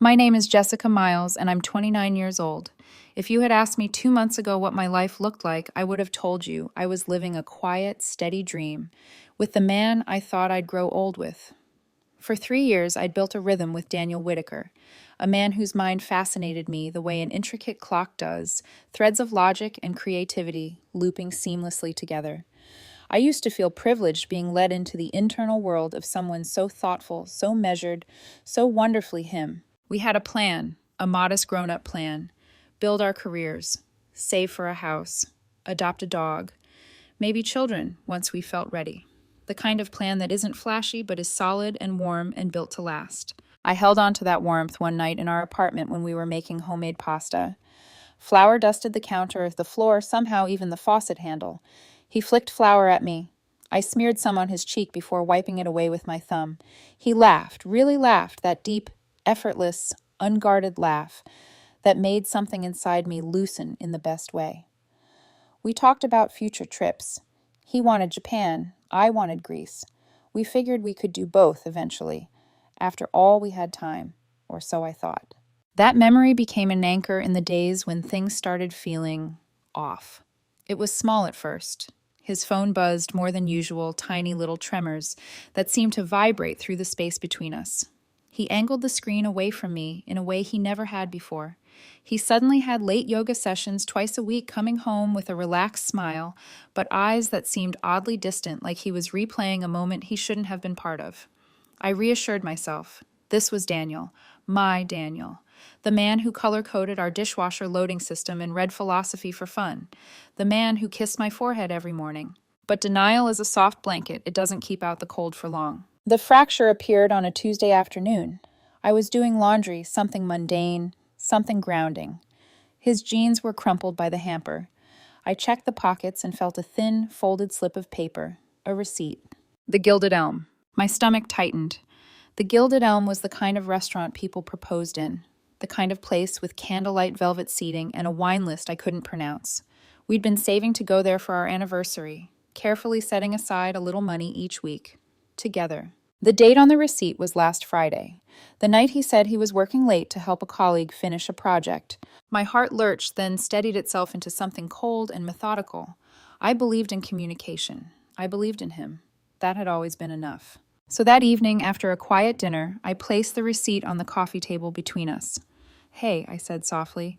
My name is Jessica Miles, and I'm 29 years old. If you had asked me 2 months ago what my life looked like, I would have told you I was living a quiet, steady dream with the man I thought I'd grow old with. For 3 years, I'd built a rhythm with Daniel Whitaker, a man whose mind fascinated me the way an intricate clock does, threads of logic and creativity looping seamlessly together. I used to feel privileged being led into the internal world of someone so thoughtful, so measured, so wonderfully him. We had a plan, a modest grown up plan: build our careers, save for a house, adopt a dog, maybe children once we felt ready. The kind of plan that isn't flashy but is solid and warm and built to last. I held on to that warmth one night in our apartment when we were making homemade pasta. Flour dusted the counter, the floor, somehow even the faucet handle. He flicked flour at me. I smeared some on his cheek before wiping it away with my thumb. He laughed, really laughed, that deep, effortless, unguarded laugh that made something inside me loosen in the best way. We talked about future trips. He wanted Japan. I wanted Greece. We figured we could do both eventually, after all we had time, or so I thought. That memory became an anchor in the days when things started feeling off. It was small at first. His phone buzzed more than usual, tiny little tremors that seemed to vibrate through the space between us. He angled the screen away from me in a way he never had before. He suddenly had late yoga sessions twice a week, coming home with a relaxed smile, but eyes that seemed oddly distant, like he was replaying a moment he shouldn't have been part of. I reassured myself. This was Daniel, my Daniel, the man who color-coded our dishwasher loading system and read philosophy for fun, the man who kissed my forehead every morning. But denial is a soft blanket. It doesn't keep out the cold for long. The fracture appeared on a Tuesday afternoon. I was doing laundry, something mundane, something grounding. His jeans were crumpled by the hamper. I checked the pockets and felt a thin, folded slip of paper, a receipt. The Gilded Elm. My stomach tightened. The Gilded Elm was the kind of restaurant people proposed in, the kind of place with candlelight velvet seating and a wine list I couldn't pronounce. We'd been saving to go there for our anniversary, carefully setting aside a little money each week. Together. The date on the receipt was last Friday, the night he said he was working late to help a colleague finish a project. My heart lurched, then steadied itself into something cold and methodical. I believed in communication. I believed in him. That had always been enough. So that evening, after a quiet dinner, I placed the receipt on the coffee table between us. "Hey," I said softly,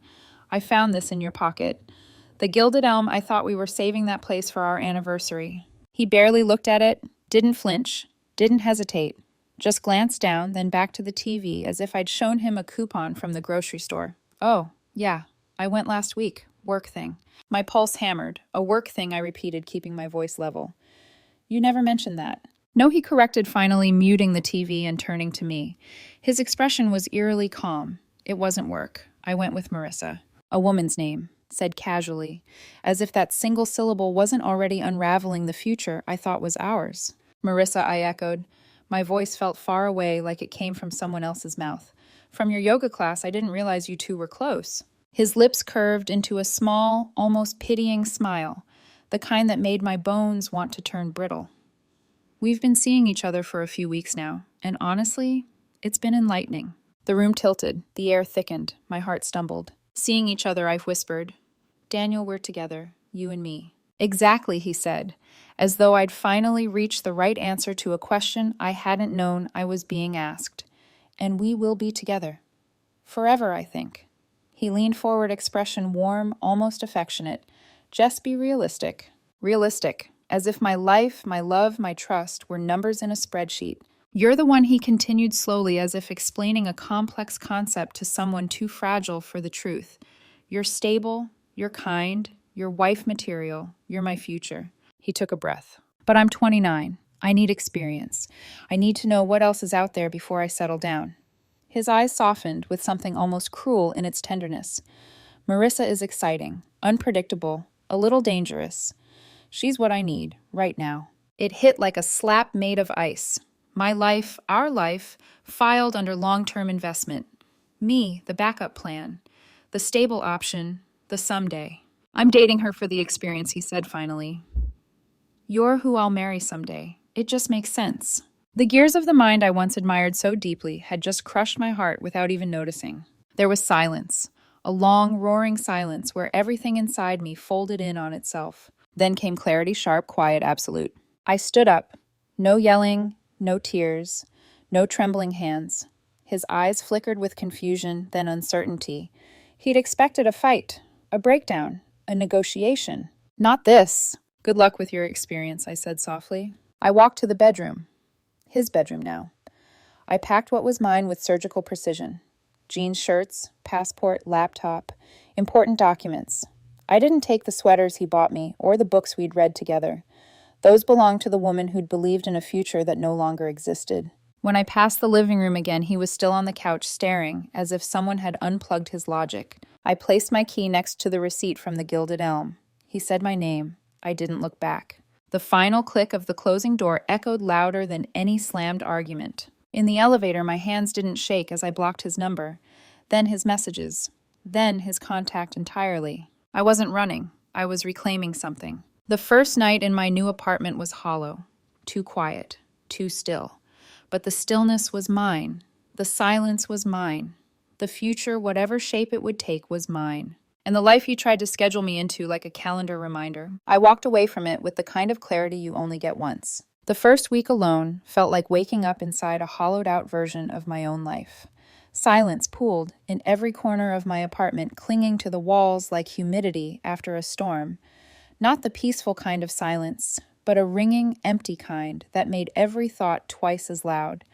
"I found this in your pocket. The Gilded Elm, I thought we were saving that place for our anniversary." He barely looked at it, didn't flinch, didn't hesitate, just glanced down, then back to the TV as if I'd shown him a coupon from the grocery store. "Oh, yeah, I went last week. Work thing." My pulse hammered. "A work thing," I repeated, keeping my voice level. "You never mentioned that." "No," he corrected, finally muting the TV and turning to me. His expression was eerily calm. "It wasn't work. I went with Marissa." "A woman's name," said casually, as if that single syllable wasn't already unraveling the future I thought was ours. "Marissa," I echoed. My voice felt far away, like it came from someone else's mouth. "From your yoga class, I didn't realize you two were close." His lips curved into a small, almost pitying smile, the kind that made my bones want to turn brittle. "We've been seeing each other for a few weeks now, and honestly, it's been enlightening." The room tilted, the air thickened, my heart stumbled. "Seeing each other," I whispered. "Daniel, we're together, you and me." "Exactly," he said, as though I'd finally reached the right answer to a question I hadn't known I was being asked. "And we will be together. Forever, I think." He leaned forward, expression warm, almost affectionate. "Just be realistic." Realistic, as if my life, my love, my trust were numbers in a spreadsheet. "You're the one," he continued slowly, as if explaining a complex concept to someone too fragile for the truth. "You're stable, you're kind, you're wife material, you're my future." He took a breath. "But I'm 29. I need experience. I need to know what else is out there before I settle down." His eyes softened with something almost cruel in its tenderness. "Marissa is exciting, unpredictable, a little dangerous. She's what I need, right now." It hit like a slap made of ice. My life, our life, filed under long-term investment. Me, the backup plan. The stable option, the someday. "I'm dating her for the experience," he said finally. "You're who I'll marry someday. It just makes sense." The gears of the mind I once admired so deeply had just crushed my heart without even noticing. There was silence, a long, roaring silence where everything inside me folded in on itself. Then came clarity, sharp, quiet, absolute. I stood up. No yelling, no tears, no trembling hands. His eyes flickered with confusion, then uncertainty. He'd expected a fight, a breakdown, a negotiation. Not this. Good luck with your experience, I said softly. I walked to the bedroom. His bedroom now. I packed what was mine with surgical precision. Jeans, shirts, passport, laptop, important documents. I didn't take the sweaters he bought me or the books we'd read together. Those belonged to the woman who'd believed in a future that no longer existed. When I passed the living room again, he was still on the couch staring, as if someone had unplugged his logic. I placed my key next to the receipt from the Gilded Elm. He said my name. I didn't look back. The final click of the closing door echoed louder than any slammed argument. In the elevator, my hands didn't shake as I blocked his number, then his messages, then his contact entirely. I wasn't running. I was reclaiming something. The first night in my new apartment was hollow, too quiet, too still. But the stillness was mine. The silence was mine. The future, whatever shape it would take, was mine. And the life he tried to schedule me into like a calendar reminder, I walked away from it with the kind of clarity you only get once. The first week alone felt like waking up inside a hollowed-out version of my own life. Silence pooled in every corner of my apartment, clinging to the walls like humidity after a storm. Not the peaceful kind of silence, but a ringing, empty kind that made every thought twice as loud.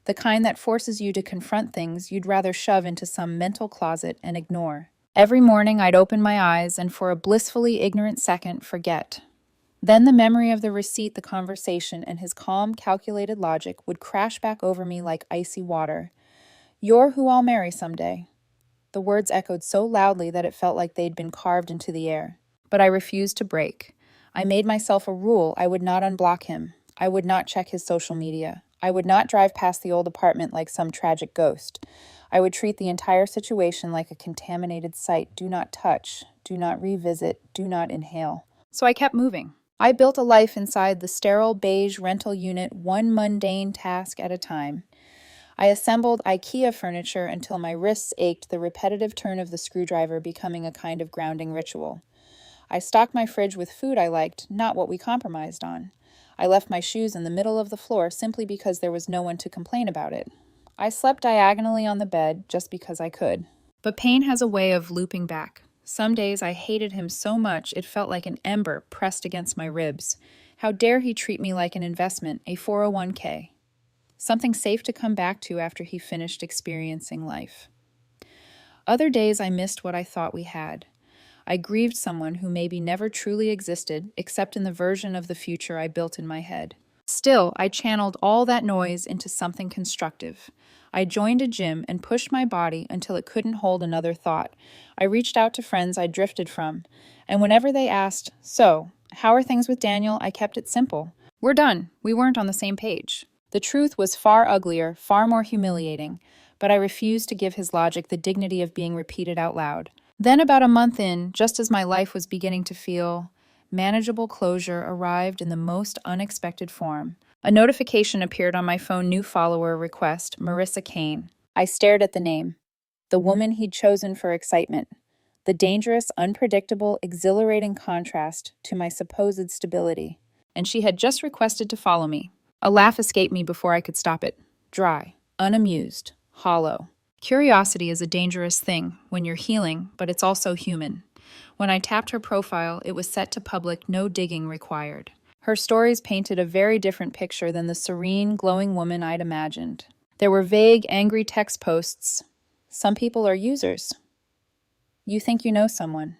The kind that forces you to confront things you'd rather shove into some mental closet and ignore. Every morning I'd open my eyes and for a blissfully ignorant second forget. Then the memory of the receipt, the conversation, and his calm, calculated logic would crash back over me like icy water. "You're who I'll marry someday." The words echoed so loudly that it felt like they'd been carved into the air. But I refused to break. I made myself a rule. I would not unblock him. I would not check his social media. I would not drive past the old apartment like some tragic ghost. I would treat the entire situation like a contaminated site. Do not touch. Do not revisit. Do not inhale. So I kept moving. I built a life inside the sterile beige rental unit, one mundane task at a time. I assembled IKEA furniture until my wrists ached, the repetitive turn of the screwdriver becoming a kind of grounding ritual. I stocked my fridge with food I liked, not what we compromised on. I left my shoes in the middle of the floor simply because there was no one to complain about it. I slept diagonally on the bed just because I could. But pain has a way of looping back. Some days I hated him so much it felt like an ember pressed against my ribs. How dare he treat me like an investment, a 401k? Something safe to come back to after he finished experiencing life. Other days I missed what I thought we had. I grieved someone who maybe never truly existed, except in the version of the future I built in my head. Still, I channeled all that noise into something constructive. I joined a gym and pushed my body until it couldn't hold another thought. I reached out to friends I drifted from, and whenever they asked, "So, how are things with Daniel?" I kept it simple. "We're done. We weren't on the same page." The truth was far uglier, far more humiliating, but I refused to give his logic the dignity of being repeated out loud. Then about a month in, just as my life was beginning to feel manageable, closure arrived in the most unexpected form. A notification appeared on my phone, new follower request, Marissa Kane. I stared at the name. The woman he'd chosen for excitement. The dangerous, unpredictable, exhilarating contrast to my supposed stability. And she had just requested to follow me. A laugh escaped me before I could stop it. Dry, unamused, hollow. Curiosity is a dangerous thing when you're healing, but it's also human. When I tapped her profile, it was set to public, no digging required. Her stories painted a very different picture than the serene, glowing woman I'd imagined. There were vague, angry text posts. Some people are users. You think you know someone.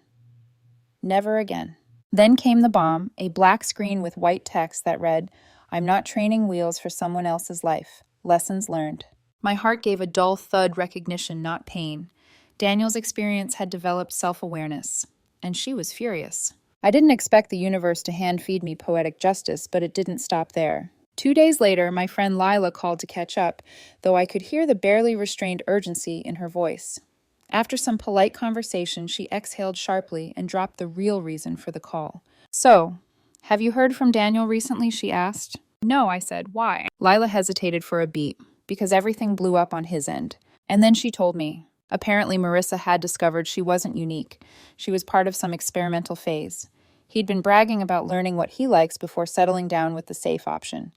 Never again. Then came the bomb, a black screen with white text that read, "I'm not training wheels for someone else's life. Lessons learned." My heart gave a dull thud, recognition, not pain. Daniel's experience had developed self-awareness, and she was furious. I didn't expect the universe to hand-feed me poetic justice, but it didn't stop there. 2 days later, my friend Lila called to catch up, though I could hear the barely restrained urgency in her voice. After some polite conversation, she exhaled sharply and dropped the real reason for the call. "So, have you heard from Daniel recently?" she asked. No, I said. Why? Lila hesitated for a beat, because everything blew up on his end. And then she told me. Apparently, Marissa had discovered she wasn't unique. She was part of some experimental phase. He'd been bragging about learning what he likes before settling down with the safe option.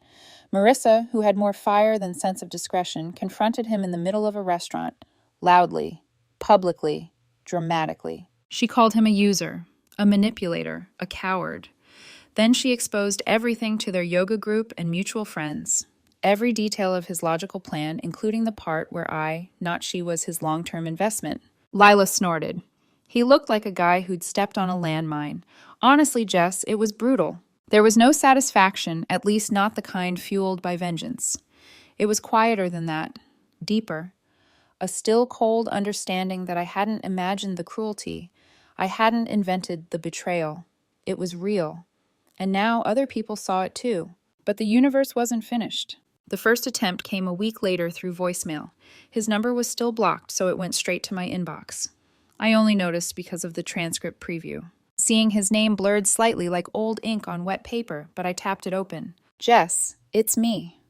Marissa, who had more fire than sense of discretion, confronted him in the middle of a restaurant, loudly, publicly, dramatically. She called him a user, a manipulator, a coward. Then she exposed everything to their yoga group and mutual friends. Every detail of his logical plan, including the part where I, not she, was his long-term investment. Lila snorted. He looked like a guy who'd stepped on a landmine. Honestly, Jess, it was brutal. There was no satisfaction, at least not the kind fueled by vengeance. It was quieter than that, deeper. A still, cold understanding that I hadn't imagined the cruelty. I hadn't invented the betrayal. It was real. And now other people saw it too. But the universe wasn't finished. The first attempt came a week later through voicemail. His number was still blocked, so it went straight to my inbox. I only noticed because of the transcript preview. Seeing his name blurred slightly like old ink on wet paper, but I tapped it open. Jess, it's me.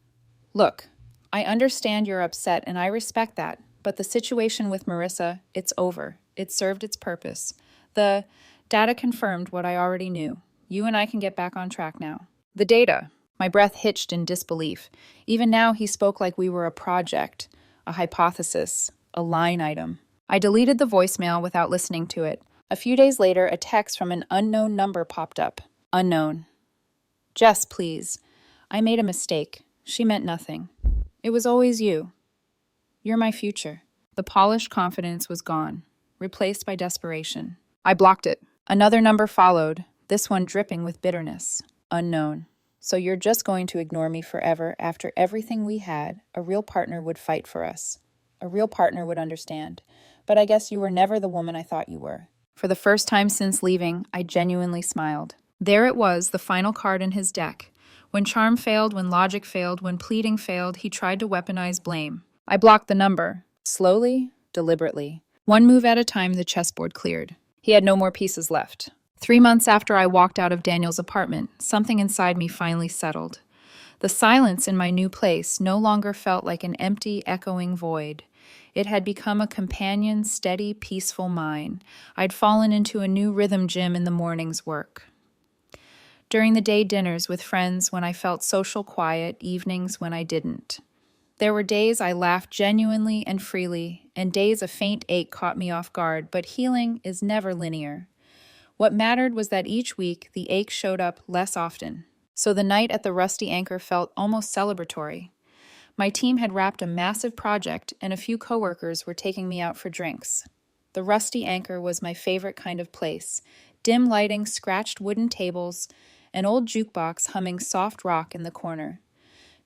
Look, I understand you're upset and I respect that, but the situation with Marissa, it's over. It served its purpose. The data confirmed what I already knew. You and I can get back on track now. The data. My breath hitched in disbelief. Even now he spoke like we were a project, a hypothesis, a line item. I deleted the voicemail without listening to it. A few days later, a text from an unknown number popped up. Unknown. Jess, please. I made a mistake. She meant nothing. It was always you. You're my future. The polished confidence was gone, replaced by desperation. I blocked it. Another number followed, this one dripping with bitterness. Unknown. So you're just going to ignore me forever after everything we had? A real partner would fight for us. A real partner would understand. But I guess you were never the woman I thought you were. For the first time since leaving, I genuinely smiled. There it was, the final card in his deck. When charm failed, when logic failed, when pleading failed, he tried to weaponize blame. I blocked the number. Slowly, deliberately. One move at a time, the chessboard cleared. He had no more pieces left. 3 months after I walked out of Daniel's apartment, something inside me finally settled. The silence in my new place no longer felt like an empty, echoing void. It had become a companion, steady, peaceful mine. I'd fallen into a new rhythm gym in the morning's work. During the day dinners with friends when I felt social quiet, evenings when I didn't. There were days I laughed genuinely and freely, and days a faint ache caught me off guard, but healing is never linear. What mattered was that each week the ache showed up less often, so the night at the Rusty Anchor felt almost celebratory. My team had wrapped a massive project, and a few coworkers were taking me out for drinks. The Rusty Anchor was my favorite kind of place. Dim lighting, scratched wooden tables, an old jukebox humming soft rock in the corner.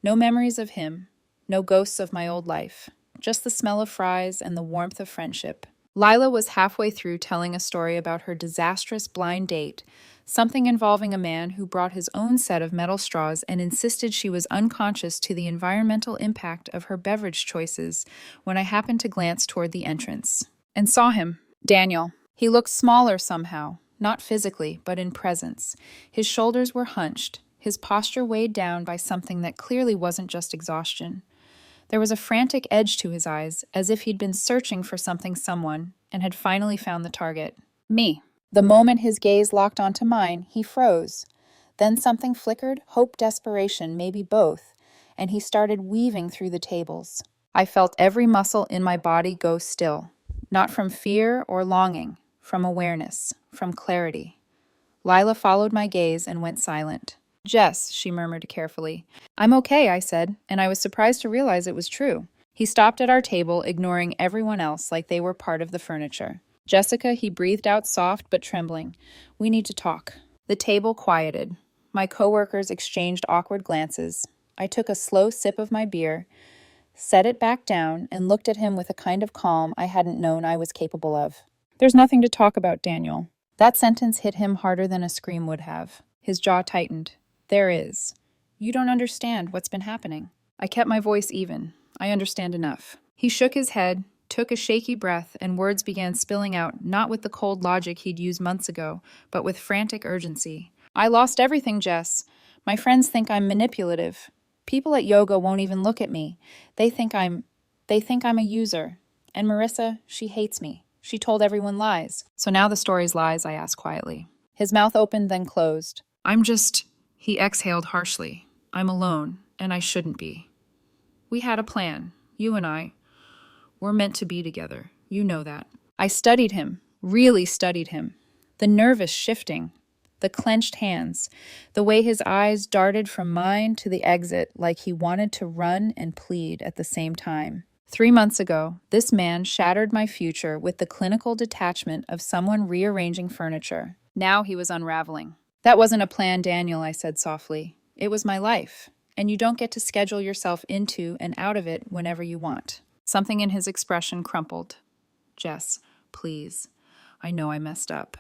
No memories of him, no ghosts of my old life, just the smell of fries and the warmth of friendship. Lila was halfway through telling a story about her disastrous blind date, something involving a man who brought his own set of metal straws and insisted she was unconscious to the environmental impact of her beverage choices when I happened to glance toward the entrance. And saw him, Daniel. He looked smaller somehow, not physically, but in presence. His shoulders were hunched, his posture weighed down by something that clearly wasn't just exhaustion. There was a frantic edge to his eyes, as if he'd been searching for someone, and had finally found the target. Me. The moment his gaze locked onto mine, he froze. Then something flickered, hope, desperation, maybe both, and he started weaving through the tables. I felt every muscle in my body go still, not from fear or longing, from awareness, from clarity. Lila followed my gaze and went silent. Jess, she murmured carefully. I'm okay, I said, and I was surprised to realize it was true. He stopped at our table, ignoring everyone else like they were part of the furniture. Jessica, he breathed out soft but trembling. We need to talk. The table quieted. My coworkers exchanged awkward glances. I took a slow sip of my beer, set it back down, and looked at him with a kind of calm I hadn't known I was capable of. There's nothing to talk about, Daniel. That sentence hit him harder than a scream would have. His jaw tightened. There is. You don't understand what's been happening. I kept my voice even. I understand enough. He shook his head, took a shaky breath, and words began spilling out, not with the cold logic he'd used months ago, but with frantic urgency. I lost everything, Jess. My friends think I'm manipulative. People at yoga won't even look at me. They think I'm a user. And Marissa, she hates me. She told everyone lies. So now the story's lies, I asked quietly. His mouth opened, then closed. He exhaled harshly. I'm alone, and I shouldn't be. We had a plan. You and I. We're meant to be together. You know that. I studied him, really studied him. The nervous shifting, the clenched hands, the way his eyes darted from mine to the exit like he wanted to run and plead at the same time. 3 months ago, this man shattered my future with the clinical detachment of someone rearranging furniture. Now he was unraveling. That wasn't a plan, Daniel, I said softly. It was my life, and you don't get to schedule yourself into and out of it whenever you want. Something in his expression crumpled. Jess, please. I know I messed up.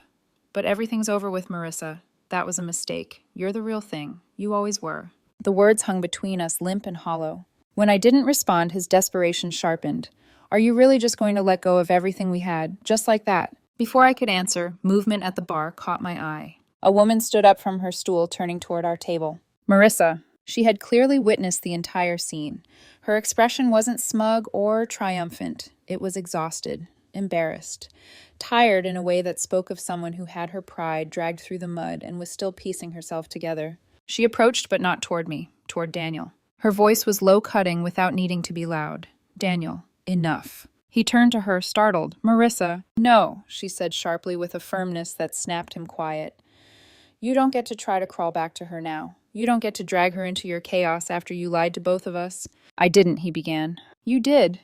But everything's over with, Marissa. That was a mistake. You're the real thing. You always were. The words hung between us, limp and hollow. When I didn't respond, his desperation sharpened. Are you really just going to let go of everything we had, just like that? Before I could answer, movement at the bar caught my eye. A woman stood up from her stool, turning toward our table. Marissa. She had clearly witnessed the entire scene. Her expression wasn't smug or triumphant. It was exhausted, embarrassed, tired in a way that spoke of someone who had her pride dragged through the mud and was still piecing herself together. She approached, but not toward me, toward Daniel. Her voice was low-cutting without needing to be loud. Daniel, enough. He turned to her, startled. Marissa. No, she said sharply with a firmness that snapped him quiet. You don't get to try to crawl back to her now. You don't get to drag her into your chaos after you lied to both of us. I didn't, he began. You did.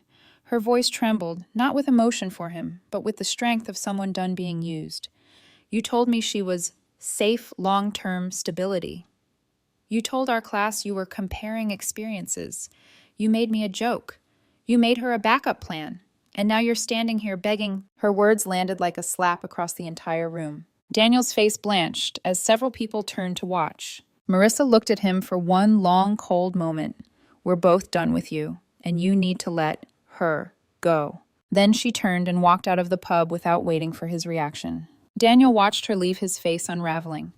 Her voice trembled, not with emotion for him, but with the strength of someone done being used. You told me she was safe long-term stability. You told our class you were comparing experiences. You made me a joke. You made her a backup plan. And now you're standing here begging. Her words landed like a slap across the entire room. Daniel's face blanched as several people turned to watch. Marissa looked at him for one long, cold moment. We're both done with you, and you need to let her go. Then she turned and walked out of the pub without waiting for his reaction. Daniel watched her leave, his face unraveling.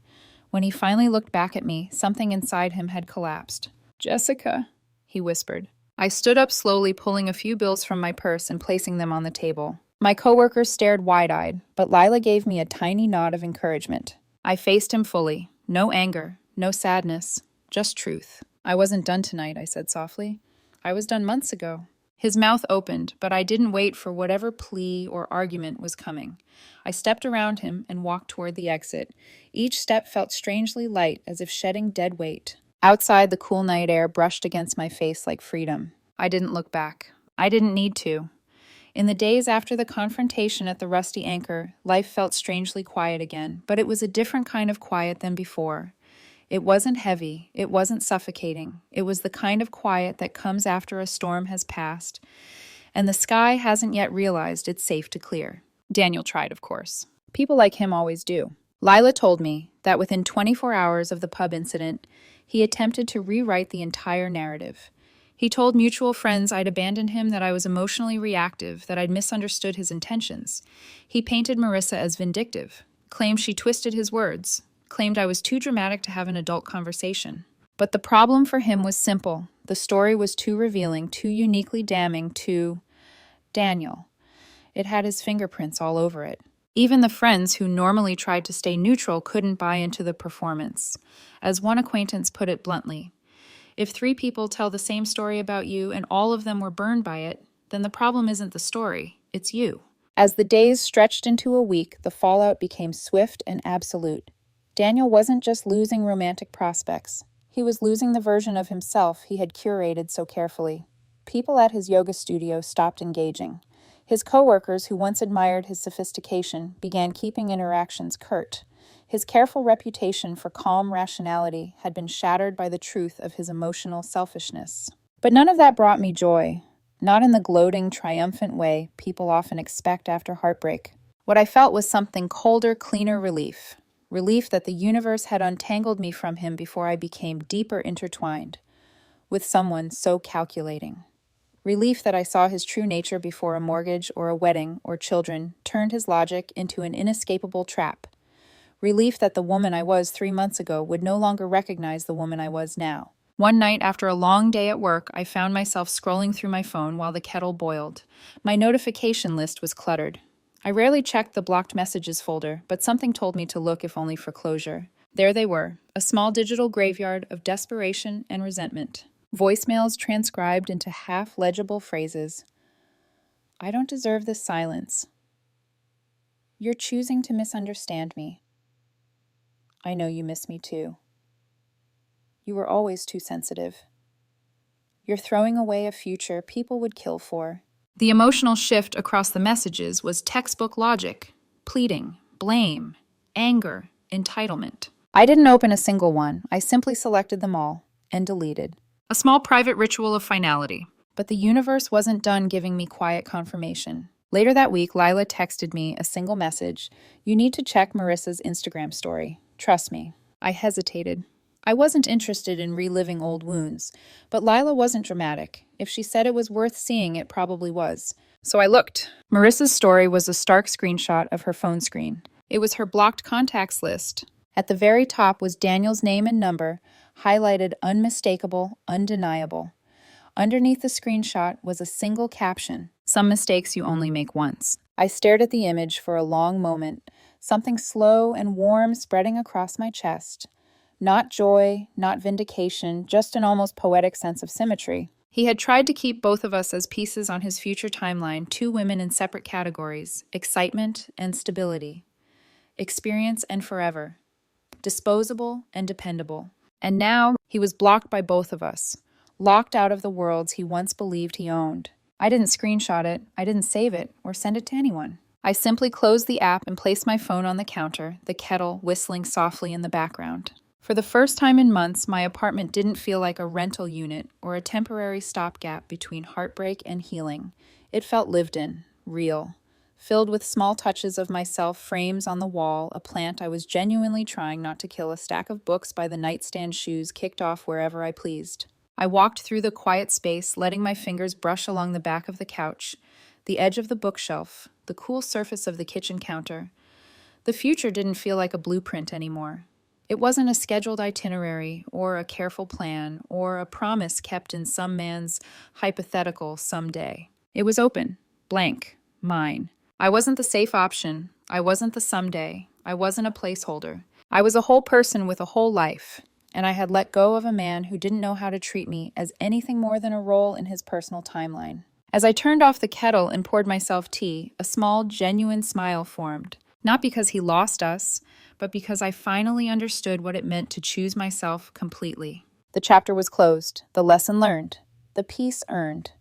When he finally looked back at me, something inside him had collapsed. Jessica, he whispered. I stood up slowly, pulling a few bills from my purse and placing them on the table. My coworkers stared wide-eyed, but Lila gave me a tiny nod of encouragement. I faced him fully. No anger, no sadness, just truth. I wasn't done tonight, I said softly. I was done months ago. His mouth opened, but I didn't wait for whatever plea or argument was coming. I stepped around him and walked toward the exit. Each step felt strangely light, as if shedding dead weight. Outside, the cool night air brushed against my face like freedom. I didn't look back. I didn't need to. In the days after the confrontation at the Rusty Anchor, life felt strangely quiet again, but it was a different kind of quiet than before. It wasn't heavy, it wasn't suffocating. It was the kind of quiet that comes after a storm has passed, and the sky hasn't yet realized it's safe to clear. Daniel tried, of course. People like him always do. Lila told me that within 24 hours of the pub incident, he attempted to rewrite the entire narrative. He told mutual friends I'd abandoned him, that I was emotionally reactive, that I'd misunderstood his intentions. He painted Marissa as vindictive, claimed she twisted his words, claimed I was too dramatic to have an adult conversation. But the problem for him was simple. The story was too revealing, too uniquely damning to Daniel. It had his fingerprints all over it. Even the friends who normally tried to stay neutral couldn't buy into the performance. As one acquaintance put it bluntly, if 3 people tell the same story about you and all of them were burned by it, then the problem isn't the story, it's you. As the days stretched into a week, the fallout became swift and absolute. Daniel wasn't just losing romantic prospects. He was losing the version of himself he had curated so carefully. People at his yoga studio stopped engaging. His coworkers, who once admired his sophistication, began keeping interactions curt. His careful reputation for calm rationality had been shattered by the truth of his emotional selfishness. But none of that brought me joy, not in the gloating, triumphant way people often expect after heartbreak. What I felt was something colder, cleaner relief. Relief that the universe had untangled me from him before I became deeper intertwined with someone so calculating. Relief that I saw his true nature before a mortgage or a wedding or children turned his logic into an inescapable trap. Relief that the woman I was 3 months ago would no longer recognize the woman I was now. One night, after a long day at work, I found myself scrolling through my phone while the kettle boiled. My notification list was cluttered. I rarely checked the blocked messages folder, but something told me to look if only for closure. There they were, a small digital graveyard of desperation and resentment. Voicemails transcribed into half-legible phrases. I don't deserve this silence. You're choosing to misunderstand me. I know you miss me too. You were always too sensitive. You're throwing away a future people would kill for. The emotional shift across the messages was textbook logic, pleading, blame, anger, entitlement. I didn't open a single one. I simply selected them all and deleted. A small private ritual of finality. But the universe wasn't done giving me quiet confirmation. Later that week, Lila texted me a single message. You need to check Marissa's Instagram story. Trust me. I hesitated. I wasn't interested in reliving old wounds, but Lila wasn't dramatic. If she said it was worth seeing, it probably was. So I looked. Marissa's story was a stark screenshot of her phone screen. It was her blocked contacts list. At the very top was Daniel's name and number, highlighted unmistakable, undeniable. Underneath the screenshot was a single caption, "Some mistakes you only make once." I stared at the image for a long moment, something slow and warm spreading across my chest. Not joy, not vindication, just an almost poetic sense of symmetry. He had tried to keep both of us as pieces on his future timeline, two women in separate categories, excitement and stability, experience and forever, disposable and dependable. And now he was blocked by both of us, locked out of the worlds he once believed he owned. I didn't screenshot it, I didn't save it, or send it to anyone. I simply closed the app and placed my phone on the counter, the kettle whistling softly in the background. For the first time in months, my apartment didn't feel like a rental unit or a temporary stopgap between heartbreak and healing. It felt lived in, real, filled with small touches of myself, frames on the wall, a plant I was genuinely trying not to kill, a stack of books by the nightstand, shoes kicked off wherever I pleased. I walked through the quiet space, letting my fingers brush along the back of the couch, the edge of the bookshelf, the cool surface of the kitchen counter. The future didn't feel like a blueprint anymore. It wasn't a scheduled itinerary or a careful plan or a promise kept in some man's hypothetical someday. It was open, blank, mine. I wasn't the safe option. I wasn't the someday. I wasn't a placeholder. I was a whole person with a whole life, and I had let go of a man who didn't know how to treat me as anything more than a role in his personal timeline. As I turned off the kettle and poured myself tea, a small, genuine smile formed. Not because he lost us, but because I finally understood what it meant to choose myself completely. The chapter was closed, the lesson learned, the peace earned.